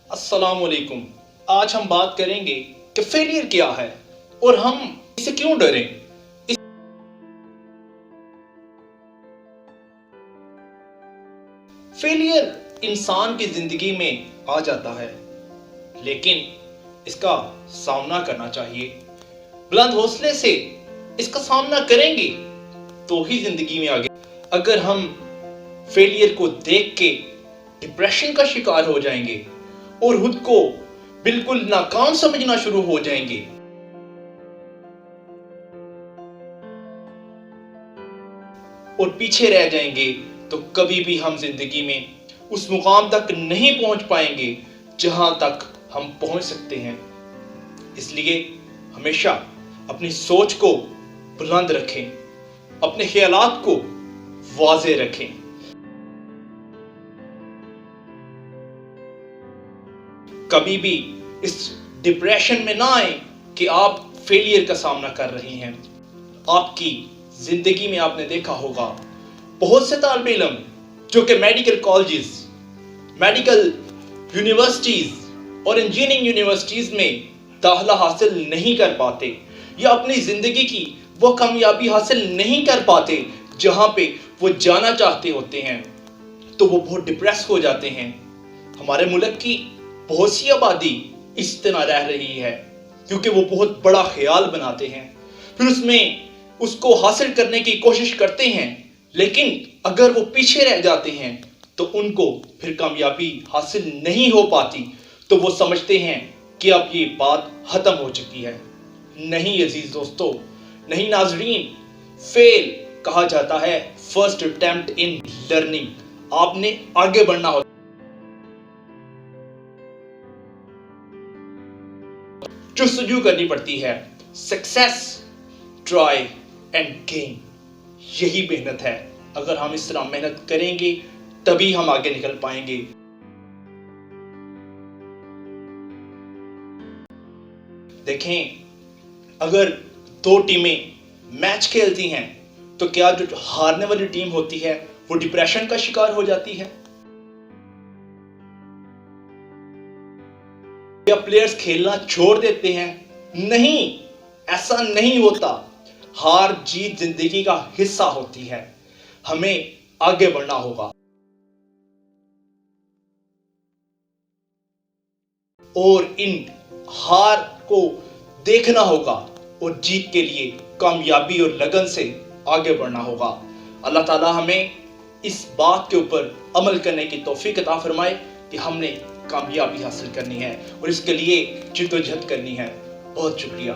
अस्सलाम वालेकुम। आज हम बात करेंगे कि फेलियर क्या है और हम इसे क्यों डरें। फेलियर इंसान की जिंदगी में आ जाता है, लेकिन इसका सामना करना चाहिए। बुलंद हौसले से इसका सामना करेंगे तो ही जिंदगी में आगे। अगर हम फेलियर को देख के डिप्रेशन का शिकार हो जाएंगे और खुद को बिल्कुल नाकाम समझना शुरू हो जाएंगे, और पीछे रह जाएंगे, तो कभी भी हम जिंदगी में उस मुकाम तक नहीं पहुंच पाएंगे जहां तक हम पहुंच सकते हैं। इसलिए हमेशा अपनी सोच को बुलंद रखें, अपने ख्यालात को वाज़े रखें। कभी भी इस डिप्रेशन में ना आए कि आप फेलियर का सामना कर रहे हैं। आपकी जिंदगी में आपने देखा होगा बहुत से तालिबे इल्म जो कि मेडिकल कॉलेजेस, मेडिकल यूनिवर्सिटीज और इंजीनियरिंग यूनिवर्सिटीज में दाखिला हासिल नहीं कर पाते या अपनी जिंदगी की वो कामयाबी हासिल नहीं कर पाते जहां पे वो जाना चाहते होते हैं, तो वो बहुत डिप्रेस हो जाते हैं। हमारे मुल्क की बहुत सी आबादी इस तरह रह रही है क्योंकि वो बहुत बड़ा ख्याल बनाते हैं, फिर उसमें उसको हासिल करने की कोशिश करते हैं, लेकिन अगर वो पीछे रह जाते हैं तो उनको फिर कामयाबी हासिल नहीं हो पाती, तो वो समझते हैं कि अब ये बात खत्म हो चुकी है। नहीं अजीज दोस्तों, नहीं नाजरीन, फेल कहा जाता है फर्स्ट अटेम्प्ट इन लर्निंग। आपने आगे बढ़ना होता, जस्तजू करनी पड़ती है। सक्सेस, ट्राई एंड गेन, यही मेहनत है। अगर हम इस तरह मेहनत करेंगे तभी हम आगे निकल पाएंगे। देखें, अगर दो टीमें मैच खेलती हैं तो क्या जो हारने वाली टीम होती है वो डिप्रेशन का शिकार हो जाती है, या प्लेयर्स खेलना छोड़ देते हैं? नहीं, ऐसा नहीं होता। हार जीत जिंदगी का हिस्सा होती है, हमें आगे बढ़ना होगा और इन हार को देखना होगा और जीत के लिए कामयाबी और लगन से आगे बढ़ना होगा। अल्लाह ताला हमें इस बात के ऊपर अमल करने की तौफीक अता फरमाए कि हमने कामयाबी हासिल करनी है और इसके लिए जिद्दोजहद करनी है। बहुत शुक्रिया।